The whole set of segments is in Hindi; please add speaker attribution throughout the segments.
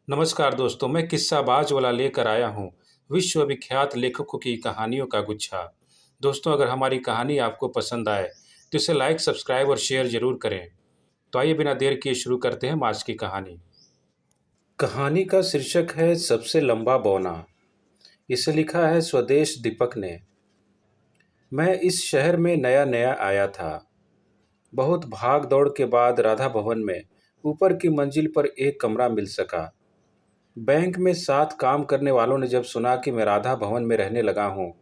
Speaker 1: नमस्कार दोस्तों, मैं किस्साबाज वाला लेकर आया हूँ विश्व विख्यात लेखकों की कहानियों का गुच्छा। दोस्तों, अगर हमारी कहानी आपको पसंद आए तो इसे लाइक, सब्सक्राइब और शेयर जरूर करें। तो आइए बिना देर किए शुरू करते हैं आज की कहानी। कहानी का शीर्षक है सबसे लंबा बौना। इसे लिखा है स्वदेश दीपक ने। मैं इस शहर में नया नया आया था। बहुत भाग दौड़ के बाद राधा भवन में ऊपर की मंजिल पर एक कमरा मिल सका। बैंक में साथ काम करने वालों ने जब सुना कि मैं राधा भवन में रहने लगा हूँ,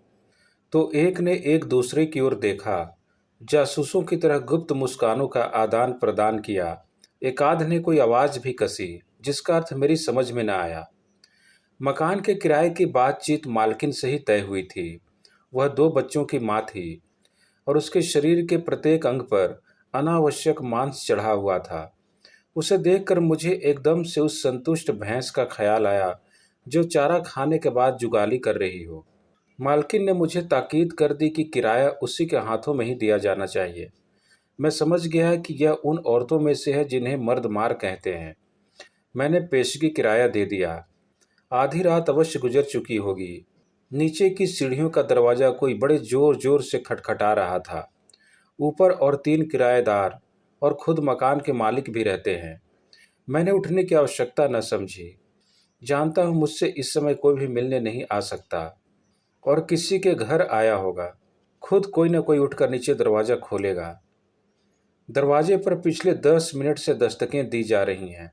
Speaker 1: तो एक ने एक दूसरे की ओर देखा। जासूसों की तरह गुप्त मुस्कानों का आदान प्रदान किया। एक आध ने कोई आवाज भी कसी, जिसका अर्थ मेरी समझ में न आया। मकान के किराए की बातचीत मालकिन से ही तय हुई थी। वह दो बच्चों की माँ थी और उसके शरीर के प्रत्येक अंग पर अनावश्यक मांस चढ़ा हुआ था। उसे देखकर मुझे एकदम से उस संतुष्ट भैंस का ख्याल आया जो चारा खाने के बाद जुगाली कर रही हो। मालकिन ने मुझे ताकीद कर दी कि किराया उसी के हाथों में ही दिया जाना चाहिए। मैं समझ गया कि यह उन औरतों में से है जिन्हें मर्द मार कहते हैं। मैंने पेशगी किराया दे दिया। आधी रात अवश्य गुजर चुकी होगी। नीचे की सीढ़ियों का दरवाजा कोई बड़े जोर जोर से खटखटा रहा था। ऊपर और तीन किराएदार और खुद मकान के मालिक भी रहते हैं। मैंने उठने की आवश्यकता न समझी। जानता हूँ मुझसे इस समय कोई भी मिलने नहीं आ सकता और किसी के घर आया होगा। खुद कोई न कोई उठकर नीचे दरवाज़ा खोलेगा। दरवाजे पर पिछले 10 मिनट से दस्तकें दी जा रही हैं।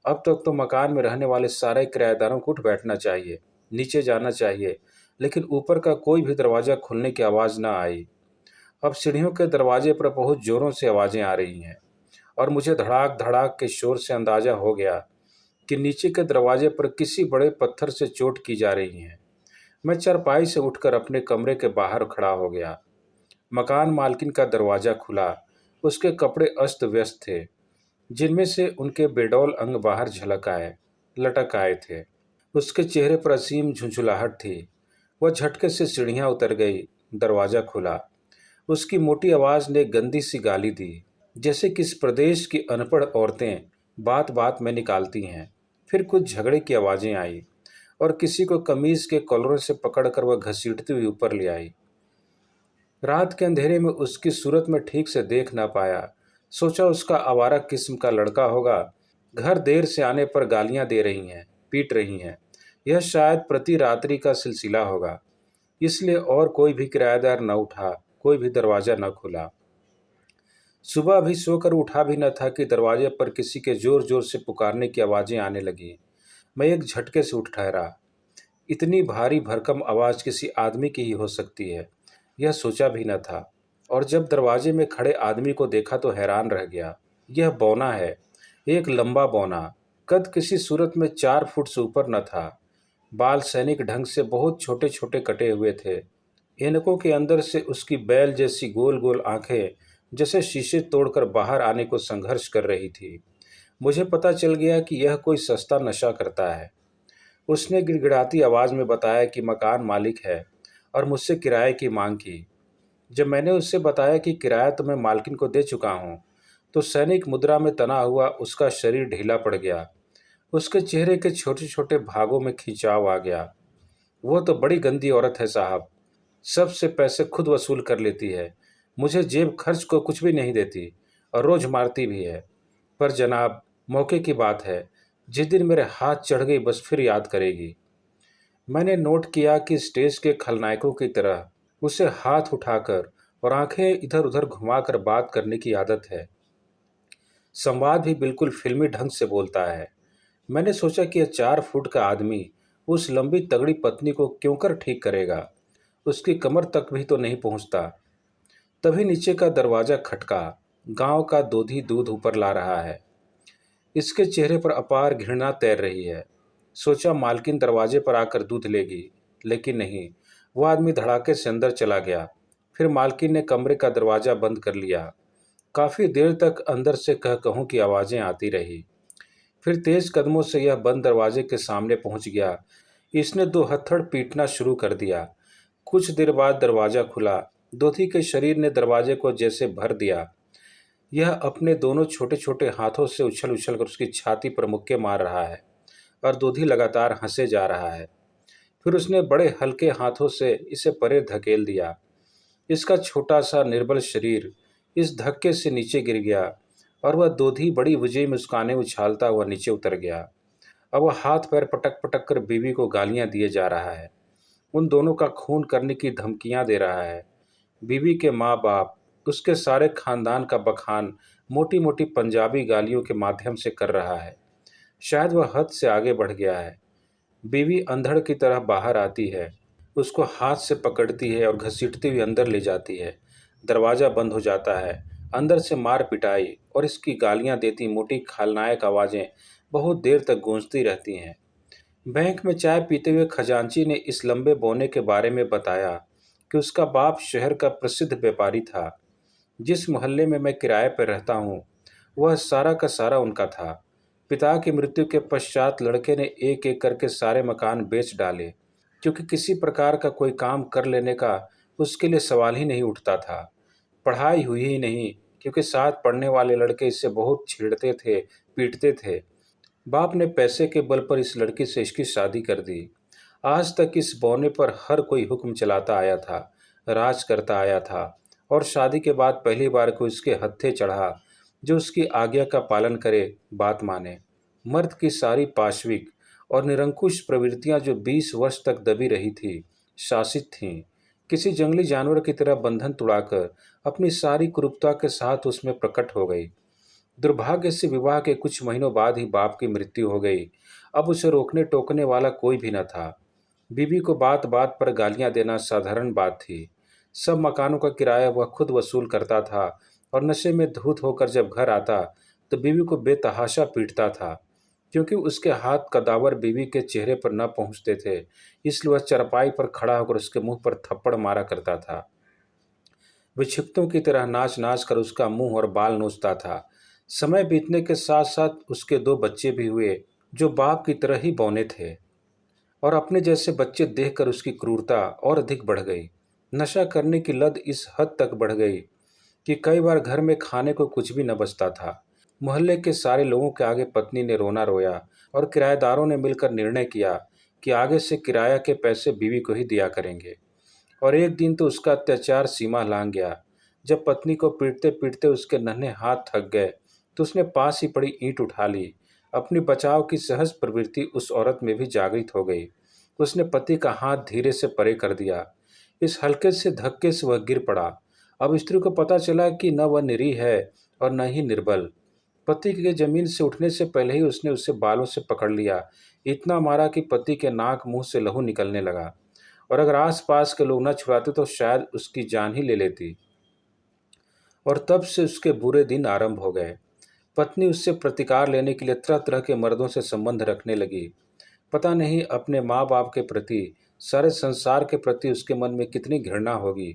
Speaker 1: अब तक तो मकान में रहने वाले सारे किराएदारों को उठ बैठना चाहिए, नीचे जाना चाहिए, लेकिन ऊपर का कोई भी दरवाज़ा खुलने की आवाज़ न आई। अब सीढ़ियों के दरवाजे पर बहुत जोरों से आवाज़ें आ रही हैं और मुझे धड़ाक धड़ाक के शोर से अंदाजा हो गया कि नीचे के दरवाजे पर किसी बड़े पत्थर से चोट की जा रही है। मैं चारपाई से उठकर अपने कमरे के बाहर खड़ा हो गया। मकान मालकिन का दरवाज़ा खुला। उसके कपड़े अस्त व्यस्त थे, जिनमें से उनके बेडौल अंग बाहर लटक आए थे। उसके चेहरे पर असीम झुंझुलाहट थी। वह झटके से सीढ़ियाँ उतर गई। दरवाज़ा खुला। उसकी मोटी आवाज़ ने गंदी सी गाली दी, जैसे किस प्रदेश की अनपढ़ औरतें बात बात में निकालती हैं। फिर कुछ झगड़े की आवाज़ें आई और किसी को कमीज़ के कॉलरों से पकड़कर वह घसीटती हुई ऊपर ले आई। रात के अंधेरे में उसकी सूरत में ठीक से देख ना पाया। सोचा उसका आवारा किस्म का लड़का होगा। घर देर से आने पर गालियां दे रही हैं, पीट रही हैं। यह शायद प्रति रात्रि का सिलसिला होगा। इसलिए और कोई भी किराएदार न उठा, कोई भी दरवाज़ा न खुला। सुबह अभी सोकर उठा भी न था कि दरवाजे पर किसी के जोर जोर से पुकारने की आवाज़ें आने लगी। मैं एक झटके से उठ ठहरा। इतनी भारी भरकम आवाज़ किसी आदमी की ही हो सकती है, यह सोचा भी न था। और जब दरवाजे में खड़े आदमी को देखा तो हैरान रह गया। यह बौना है, एक लंबा बौना। कद किसी सूरत में 4 फुट से ऊपर न था। बाल सैनिक ढंग से बहुत छोटे छोटे कटे हुए थे। ऐनकों के अंदर से उसकी बैल जैसी गोल गोल आंखें जैसे शीशे तोड़कर बाहर आने को संघर्ष कर रही थी। मुझे पता चल गया कि यह कोई सस्ता नशा करता है। उसने गिड़गिड़ाती आवाज़ में बताया कि मकान मालिक है और मुझसे किराए की मांग की। जब मैंने उससे बताया कि किराया तो मैं मालकिन को दे चुका हूँ, तो सैनिक मुद्रा में तना हुआ उसका शरीर ढीला पड़ गया। उसके चेहरे के छोटे छोटे भागों में खिंचाव आ गया। वो तो बड़ी गंदी औरत है साहब। सबसे पैसे खुद वसूल कर लेती है, मुझे जेब खर्च को कुछ भी नहीं देती और रोज़ मारती भी है। पर जनाब, मौके की बात है, जिस दिन मेरे हाथ चढ़ गई बस फिर याद करेगी। मैंने नोट किया कि स्टेज के खलनायकों की तरह उसे हाथ उठाकर और आंखें इधर उधर घुमाकर बात करने की आदत है। संवाद भी बिल्कुल फिल्मी ढंग से बोलता है। मैंने सोचा कि यह 4 फुट का आदमी उस लंबी तगड़ी पत्नी को क्यों कर ठीक करेगा। उसकी कमर तक भी तो नहीं पहुंचता। तभी नीचे का दरवाज़ा खटका। गांव का दूधी दूध ऊपर ला रहा है। इसके चेहरे पर अपार घृणा तैर रही है। सोचा मालकिन दरवाजे पर आकर दूध लेगी, लेकिन नहीं। वह आदमी धड़ाके से अंदर चला गया। फिर मालकिन ने कमरे का दरवाज़ा बंद कर लिया। काफ़ी देर तक अंदर से कह कहूँ की आवाज़ें आती रही। फिर तेज कदमों से यह बंद दरवाजे के सामने पहुंच गया। इसने दो हथड़ पीटना शुरू कर दिया। कुछ देर बाद दरवाज़ा खुला। दोधी के शरीर ने दरवाजे को जैसे भर दिया। यह अपने दोनों छोटे छोटे हाथों से उछल उछल कर उसकी छाती पर मुक्के मार रहा है। और दूधी लगातार हंसे जा रहा है। फिर उसने बड़े हल्के हाथों से इसे परे धकेल दिया। इसका छोटा सा निर्बल शरीर इस धक्के से नीचे गिर गया और वह दूधी बड़ी विजयी मुस्काने उछालता हुआ नीचे उतर गया। अब वह हाथ पैर पटक पटक कर बीवी को गालियां दिए जा रहा है, उन दोनों का खून करने की धमकियां दे रहा है। बीवी के माँ बाप, उसके सारे खानदान का बखान मोटी मोटी पंजाबी गालियों के माध्यम से कर रहा है। शायद वह हद से आगे बढ़ गया है। बीवी अंधड़ की तरह बाहर आती है, उसको हाथ से पकड़ती है और घसीटती हुई अंदर ले जाती है। दरवाज़ा बंद हो जाता है। अंदर से मार पिटाई और इसकी गालियां देती मोटी खलनायक आवाज़ें बहुत देर तक गूंजती रहती हैं। बैंक में चाय पीते हुए खजांची ने इस लंबे बौने के बारे में बताया कि उसका बाप शहर का प्रसिद्ध व्यापारी था। जिस मोहल्ले में मैं किराए पर रहता हूँ, वह सारा का सारा उनका था। पिता की मृत्यु के पश्चात लड़के ने एक एक करके सारे मकान बेच डाले, क्योंकि किसी प्रकार का कोई काम कर लेने का उसके लिए सवाल ही नहीं उठता था। पढ़ाई हुई ही नहीं, क्योंकि साथ पढ़ने वाले लड़के इससे बहुत छेड़ते थे, पीटते थे। बाप ने पैसे के बल पर इस लड़की से इसकी शादी कर दी। आज तक इस बौने पर हर कोई हुक्म चलाता आया था, राज करता आया था, और शादी के बाद पहली बार कोई उसके हत्थे चढ़ा जो उसकी आज्ञा का पालन करे, बात माने। मर्द की सारी पाशविक और निरंकुश प्रवृत्तियां जो 20 वर्ष तक दबी रही थी, शासित थीं, किसी जंगली जानवर की तरह बंधन तुड़ाकर अपनी सारी क्रूरता के साथ उसमें प्रकट हो गई। दुर्भाग्य से विवाह के कुछ महीनों बाद ही बाप की मृत्यु हो गई। अब उसे रोकने टोकने वाला कोई भी न था। बीवी को बात बात पर गालियां देना साधारण बात थी। सब मकानों का किराया वह खुद वसूल करता था और नशे में धूत होकर जब घर आता तो बीवी को बेतहाशा पीटता था। क्योंकि उसके हाथ कदावर बीवी के चेहरे पर न पहुंचते थे, इसलिए वह चरपाई पर खड़ा होकर उसके मुंह पर थप्पड़ मारा करता था। विक्षिप्तों की तरह नाच नाच कर उसका मुंह और बाल नोचता था। समय बीतने के साथ साथ उसके 2 बच्चे भी हुए, जो बाप की तरह ही बौने थे। और अपने जैसे बच्चे देखकर उसकी क्रूरता और अधिक बढ़ गई। नशा करने की लत इस हद तक बढ़ गई कि कई बार घर में खाने को कुछ भी न बचता था। मोहल्ले के सारे लोगों के आगे पत्नी ने रोना रोया और किराएदारों ने मिलकर निर्णय किया कि आगे से किराया के पैसे बीवी को ही दिया करेंगे। और एक दिन तो उसका अत्याचार सीमा लांघ गया। जब पत्नी को पीटते पीटते उसके नन्हे हाथ थक गए तो उसने पास ही पड़ी ईंट उठा ली। अपनी बचाव की सहज प्रवृत्ति उस औरत में भी जागृत हो गई। उसने पति का हाथ धीरे से परे कर दिया। इस हल्के से धक्के से वह गिर पड़ा। अब स्त्री को पता चला कि न वह निरीह है और न ही निर्बल। पति के जमीन से उठने से पहले ही उसने उसे बालों से पकड़ लिया। इतना मारा कि पति के नाक मुंह से लहू निकलने लगा, और अगर आसपास के लोग न छुड़ाते तो शायद उसकी जान ही ले लेती। और तब से उसके बुरे दिन आरंभ हो गए। पत्नी उससे प्रतिकार लेने के लिए तरह तरह के मर्दों से संबंध रखने लगी। पता नहीं अपने माँ बाप के प्रति, सारे संसार के प्रति उसके मन में कितनी घृणा होगी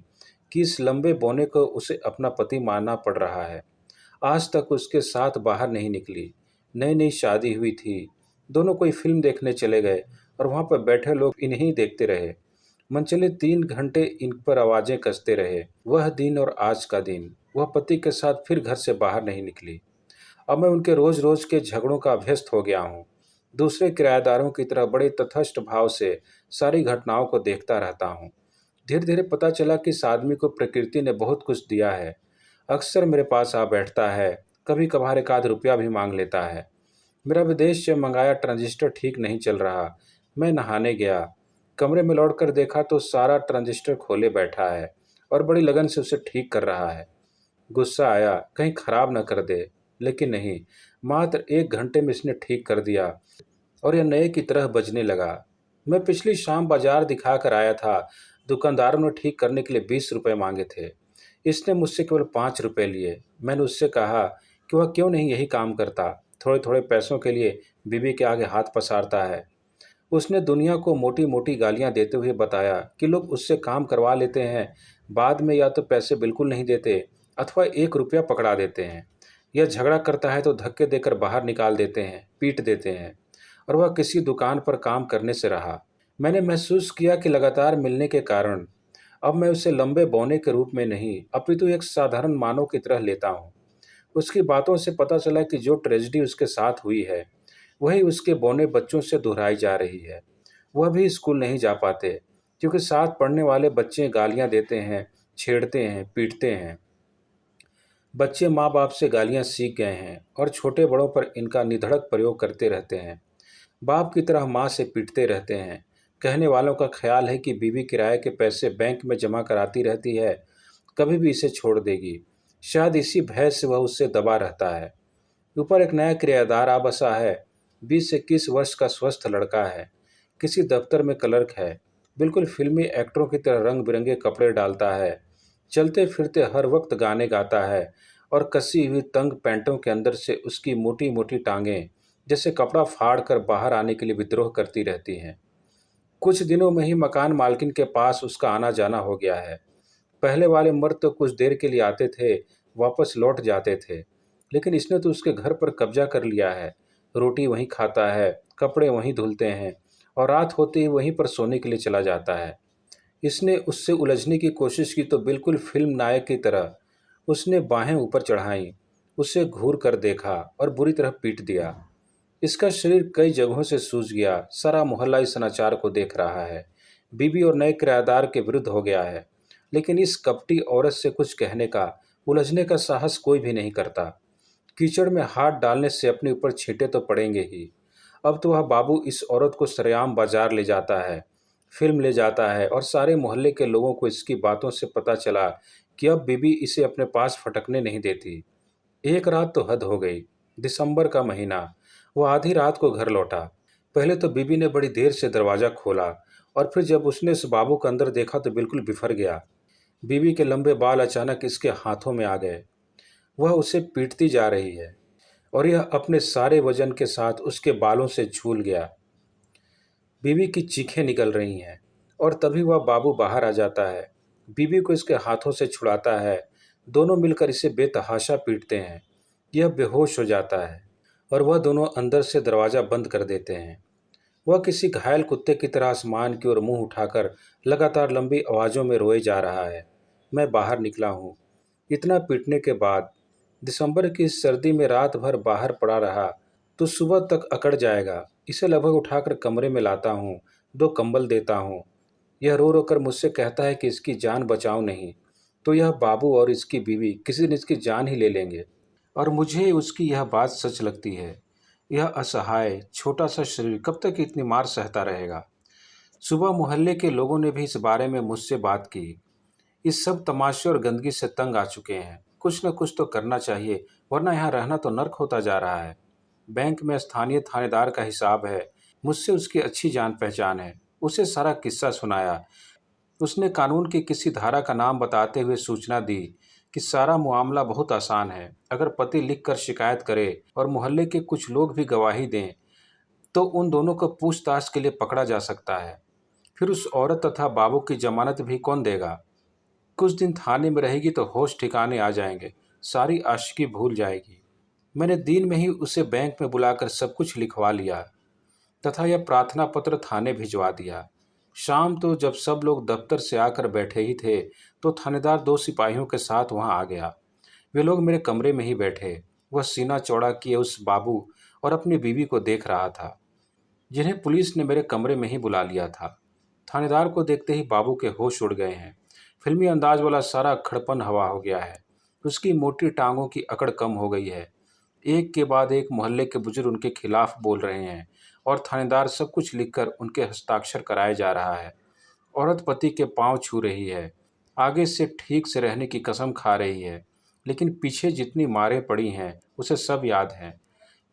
Speaker 1: कि इस लंबे बौने को उसे अपना पति मानना पड़ रहा है। आज तक उसके साथ बाहर नहीं निकली। नई नई शादी हुई थी। दोनों कोई फिल्म देखने चले गए और वहां पर बैठे लोग इन्हें ही देखते रहे। मनचले 3 घंटे इन पर आवाजें कसते रहे। वह दिन और आज का दिन, वह पति के साथ फिर घर से बाहर नहीं निकली। अब मैं उनके रोज रोज के झगड़ों का अभ्यस्त हो गया हूँ। दूसरे किराएदारों की तरह बड़े तटस्थ भाव से सारी घटनाओं को देखता रहता हूँ। धीरे धीरे पता चला कि इस आदमी को प्रकृति ने बहुत कुछ दिया है। अक्सर मेरे पास आ बैठता है, कभी कभार 1 आध रुपया भी मांग लेता है। मेरा विदेश से मंगाया ट्रांजिस्टर ठीक नहीं चल रहा। मैं नहाने गया, कमरे में लौटकर देखा तो सारा ट्रांजिस्टर खोले बैठा है और बड़ी लगन से उसे ठीक कर रहा है। गुस्सा आया कहीं खराब न कर दे, लेकिन नहीं, मात्र 1 घंटे में इसने ठीक कर दिया और यह नए की तरह बजने लगा। मैं पिछली शाम बाजार दिखाकर आया था। दुकानदारों ने ठीक करने के लिए 20 रुपये मांगे थे। इसने मुझसे केवल 5 रुपये लिए। मैंने उससे कहा कि वह क्यों नहीं यही काम करता, थोड़े थोड़े पैसों के लिए बीवी के आगे हाथ पसारता है। उसने दुनिया को मोटी मोटी गालियां देते हुए बताया कि लोग उससे काम करवा लेते हैं, बाद में या तो पैसे बिल्कुल नहीं देते अथवा 1 रुपया पकड़ा देते हैं। यह झगड़ा करता है तो धक्के देकर बाहर निकाल देते हैं, पीट देते हैं। और वह किसी दुकान पर काम करने से रहा। मैंने महसूस किया कि लगातार मिलने के कारण अब मैं उसे लंबे बौने के रूप में नहीं, अपितु एक साधारण मानव की तरह लेता हूँ। उसकी बातों से पता चला कि जो ट्रेजेडी उसके साथ हुई है वही उसके बौने बच्चों से दोहराई जा रही है। वह भी स्कूल नहीं जा पाते क्योंकि साथ पढ़ने वाले बच्चे गालियां देते हैं, छेड़ते हैं, पीटते हैं। बच्चे माँ बाप से गालियां सीख गए हैं और छोटे बड़ों पर इनका निधड़क प्रयोग करते रहते हैं। बाप की तरह माँ से पीटते रहते हैं। कहने वालों का ख्याल है कि बीवी किराए के पैसे बैंक में जमा कराती रहती है, कभी भी इसे छोड़ देगी। शायद इसी भय से वह उससे दबा रहता है। ऊपर एक नया किराएदार आ बसा है। 20 से 21 वर्ष का स्वस्थ लड़का है। किसी दफ्तर में क्लर्क है। बिल्कुल फिल्मी एक्टरों की तरह रंग बिरंगे कपड़े डालता है। चलते फिरते हर वक्त गाने गाता है और कसी हुई तंग पैंटों के अंदर से उसकी मोटी मोटी टांगें जैसे कपड़ा फाड़ कर बाहर आने के लिए विद्रोह करती रहती हैं। कुछ दिनों में ही मकान मालकिन के पास उसका आना जाना हो गया है। पहले वाले मर्द तो कुछ देर के लिए आते थे, वापस लौट जाते थे, लेकिन इसने तो उसके घर पर कब्जा कर लिया है। रोटी वहीं खाता है, कपड़े वहीं धुलते हैं और रात होते ही वहीं पर सोने के लिए चला जाता है। इसने उससे उलझने की कोशिश की तो बिल्कुल फिल्म नायक की तरह उसने बाहें ऊपर चढ़ाईं, उसे घूर कर देखा और बुरी तरह पीट दिया। इसका शरीर कई जगहों से सूज गया। सारा मोहल्ला इस समाचार को देख रहा है। बीबी और नए किराएदार के विरुद्ध हो गया है, लेकिन इस कपटी औरत से कुछ कहने का, उलझने का साहस कोई भी नहीं करता। कीचड़ में हाथ डालने से अपने ऊपर छींटे तो पड़ेंगे ही। अब तो वह बाबू इस औरत को सरेआम बाजार ले जाता है, फिल्म ले जाता है और सारे मोहल्ले के लोगों को इसकी बातों से पता चला कि अब बीबी इसे अपने पास फटकने नहीं देती। एक रात तो हद हो गई। दिसंबर का महीना। वो आधी रात को घर लौटा। पहले तो बीबी ने बड़ी देर से दरवाज़ा खोला और फिर जब उसने उस बाबू को अंदर देखा तो बिल्कुल बिफर गया। बीबी के लंबे बाल अचानक इसके हाथों में आ गए। वह उसे पीटती जा रही है और यह अपने सारे वजन के साथ उसके बालों से झूल गया। बीबी की चीखें निकल रही हैं और तभी वह बाबू बाहर आ जाता है। बीबी को इसके हाथों से छुड़ाता है। दोनों मिलकर इसे बेतहाशा पीटते हैं। यह बेहोश हो जाता है और वह दोनों अंदर से दरवाज़ा बंद कर देते हैं। वह किसी घायल कुत्ते की तरह आसमान की ओर मुंह उठाकर लगातार लंबी आवाज़ों में रोए जा रहा है। मैं बाहर निकला हूँ। इतना पीटने के बाद दिसंबर की इस सर्दी में रात भर बाहर पड़ा रहा तो सुबह तक अकड़ जाएगा। इसे लगभग उठाकर कमरे में लाता हूँ, 2 कंबल देता हूँ। यह रो रो कर मुझसे कहता है कि इसकी जान बचाओ, नहीं तो यह बाबू और इसकी बीवी किसी दिन इसकी जान ही ले लेंगे। और मुझे उसकी यह बात सच लगती है। यह असहाय छोटा सा शरीर कब तक इतनी मार सहता रहेगा। सुबह मोहल्ले के लोगों ने भी इस बारे में मुझसे बात की। इस सब तमाशे और गंदगी से तंग आ चुके हैं। कुछ न कुछ तो करना चाहिए, वरना यहाँ रहना तो नर्क होता जा रहा है। बैंक में स्थानीय थानेदार का हिसाब है। मुझसे उसकी अच्छी जान पहचान है। उसे सारा किस्सा सुनाया। उसने कानून की किसी धारा का नाम बताते हुए सूचना दी कि सारा मामला बहुत आसान है। अगर पति लिखकर शिकायत करे और मोहल्ले के कुछ लोग भी गवाही दें तो उन दोनों को पूछताछ के लिए पकड़ा जा सकता है। फिर उस औरत तथा बाबू की जमानत भी कौन देगा। कुछ दिन थाने में रहेगी तो होश ठिकाने आ जाएंगे, सारी आशिकी भूल जाएगी। मैंने दिन में ही उसे बैंक में बुलाकर सब कुछ लिखवा लिया तथा यह प्रार्थना पत्र थाने भिजवा दिया। शाम तो जब सब लोग दफ्तर से आकर बैठे ही थे तो थानेदार 2 सिपाहियों के साथ वहां आ गया। वे लोग मेरे कमरे में ही बैठे। वह सीना चौड़ा किए उस बाबू और अपनी बीवी को देख रहा था जिन्हें पुलिस ने मेरे कमरे में ही बुला लिया था। थानेदार को देखते ही बाबू के होश उड़ गए हैं। फिल्मी अंदाज वाला सारा खड़पन हवा हो गया है। उसकी मोटी टांगों की अकड़ कम हो गई है। एक के बाद एक मोहल्ले के बुजुर्ग उनके खिलाफ बोल रहे हैं और थानेदार सब कुछ लिखकर उनके हस्ताक्षर कराए जा रहा है। औरत पति के पांव छू रही है, आगे से ठीक से रहने की कसम खा रही है, लेकिन पीछे जितनी मारें पड़ी हैं उसे सब याद है।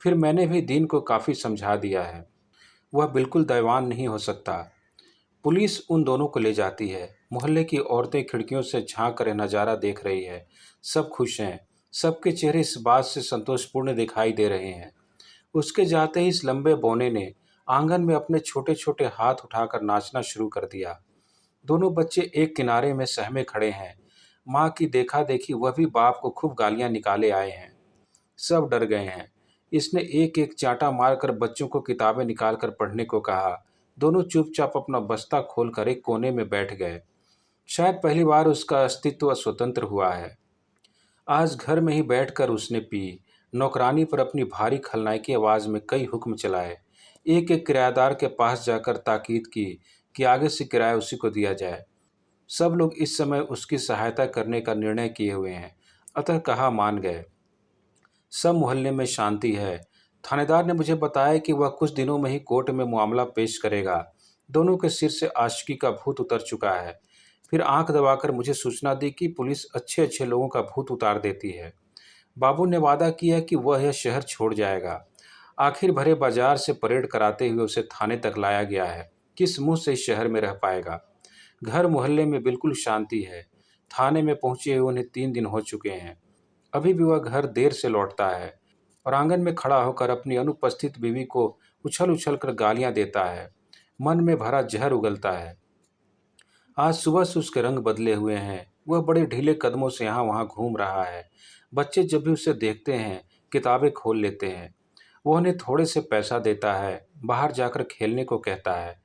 Speaker 1: फिर मैंने भी दीन को काफ़ी समझा दिया है। वह बिल्कुल दयावान नहीं हो सकता। पुलिस उन दोनों को ले जाती है। मोहल्ले की औरतें खिड़कियों से झांक कर नज़ारा देख रही है। सब खुश हैं। सबके चेहरे इस बात से संतोषपूर्ण दिखाई दे रहे हैं। उसके जाते ही इस लंबे बौने ने आंगन में अपने छोटे छोटे हाथ उठाकर नाचना शुरू कर दिया। दोनों बच्चे एक किनारे में सहमे खड़े हैं। माँ की देखा देखी वह भी बाप को खूब गालियां निकाले आए हैं। सब डर गए हैं। इसने एक एक चांटा मारकर बच्चों को किताबें निकालकर पढ़ने को कहा। दोनों चुपचाप अपना बस्ता खोलकर एक कोने में बैठ गए। शायद पहली बार उसका अस्तित्व स्वतंत्र हुआ है। आज घर में ही बैठकर उसने पी, नौकरानी पर अपनी भारी खलनायकी आवाज़ में कई हुक्म चलाए। एक एक किराएदार के पास जाकर ताकीद की कि आगे से किराया उसी को दिया जाए। सब लोग इस समय उसकी सहायता करने का निर्णय किए हुए हैं, अतः कहा मान गए। सब मोहल्ले में शांति है। थानेदार ने मुझे बताया कि वह कुछ दिनों में ही कोर्ट में मामला पेश करेगा। दोनों के सिर से आशिकी का भूत उतर चुका है। फिर आंख दबाकर मुझे सूचना दी कि पुलिस अच्छे अच्छे लोगों का भूत उतार देती है। बाबू ने वादा किया कि वह यह शहर छोड़ जाएगा। आखिर भरे बाजार से परेड कराते हुए उसे थाने तक लाया गया है। किस मुंह से इस शहर में रह पाएगा। घर मोहल्ले में बिल्कुल शांति है। थाने में पहुंचे हुए उन्हें 3 दिन हो चुके हैं। अभी भी वह घर देर से लौटता है और आंगन में खड़ा होकर अपनी अनुपस्थित बीवी को उछल उछल कर गालियां देता है। मन में भरा जहर उगलता है। आज सुबह से उसके रंग बदले हुए हैं। वह बड़े ढीले कदमों से यहाँ वहाँ घूम रहा है। बच्चे जब भी उसे देखते हैं किताबें खोल लेते हैं। वह उन्हें थोड़े से पैसा देता है, बाहर जाकर खेलने को कहता है।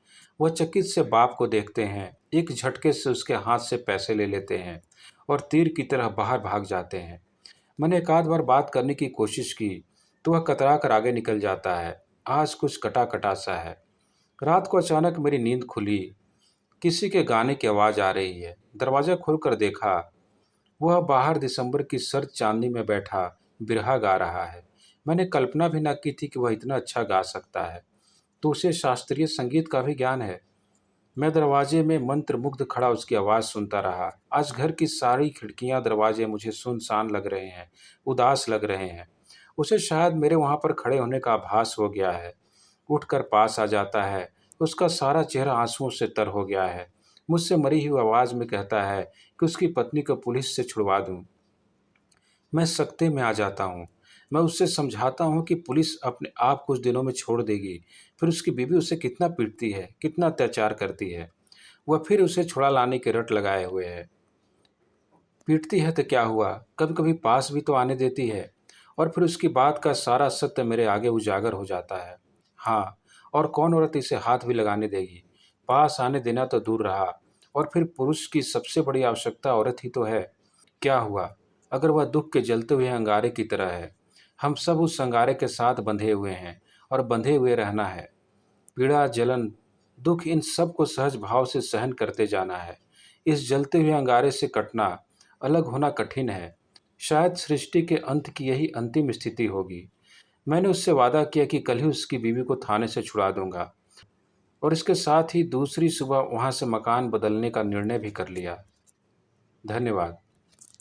Speaker 1: वह चकित से बाप को देखते हैं, एक झटके से उसके हाथ से पैसे ले लेते हैं और तीर की तरह बाहर भाग जाते हैं। मैंने एक आध बार बात करने की कोशिश की तो वह कतरा कर आगे निकल जाता है। आज कुछ कटा कटा सा है। रात को अचानक मेरी नींद खुली। किसी के गाने की आवाज़ आ रही है। दरवाज़ा खोलकर देखा, वह बाहर दिसंबर की सर्द चांदनी में बैठा बिरहा गा रहा है। मैंने कल्पना भी न की थी कि वह इतना अच्छा गा सकता है। तो उसे शास्त्रीय संगीत का भी ज्ञान है। मैं दरवाजे में मंत्रमुग्ध खड़ा उसकी आवाज़ सुनता रहा। आज घर की सारी खिड़कियां दरवाजे मुझे सुनसान लग रहे हैं, उदास लग रहे हैं। उसे शायद मेरे वहाँ पर खड़े होने का आभास हो गया है। उठकर पास आ जाता है। उसका सारा चेहरा आंसुओं से तर हो गया है। मुझसे मरी हुई आवाज़ में कहता है कि उसकी पत्नी को पुलिस से छुड़वा दूं। मैं सख्ते में आ जाता हूँ। मैं उससे समझाता हूँ कि पुलिस अपने आप कुछ दिनों में छोड़ देगी। फिर उसकी बीवी उसे कितना पीटती है, कितना अत्याचार करती है। वह फिर उसे छुड़ा लाने के रट लगाए हुए है। पीटती है तो क्या हुआ, कभी कभी पास भी तो आने देती है। और फिर उसकी बात का सारा सत्य मेरे आगे उजागर हो जाता है। हाँ, और कौन औरत इसे हाथ भी लगाने देगी। पास आने देना तो दूर रहा, और फिर पुरुष की सबसे बड़ी आवश्यकता औरत ही तो है। क्या हुआ अगर वह दुख के जलते हुए अंगारे की तरह है। हम सब उस अंगारे के साथ बंधे हुए हैं और बंधे हुए रहना है। पीड़ा, जलन, दुख, इन सब को सहज भाव से सहन करते जाना है। इस जलते हुए अंगारे से कटना, अलग होना कठिन है। शायद सृष्टि के अंत की यही अंतिम स्थिति होगी। मैंने उससे वादा किया कि कल ही उसकी बीवी को थाने से छुड़ा दूंगा, और इसके साथ ही दूसरी सुबह वहां से मकान बदलने का निर्णय भी कर लिया। धन्यवाद।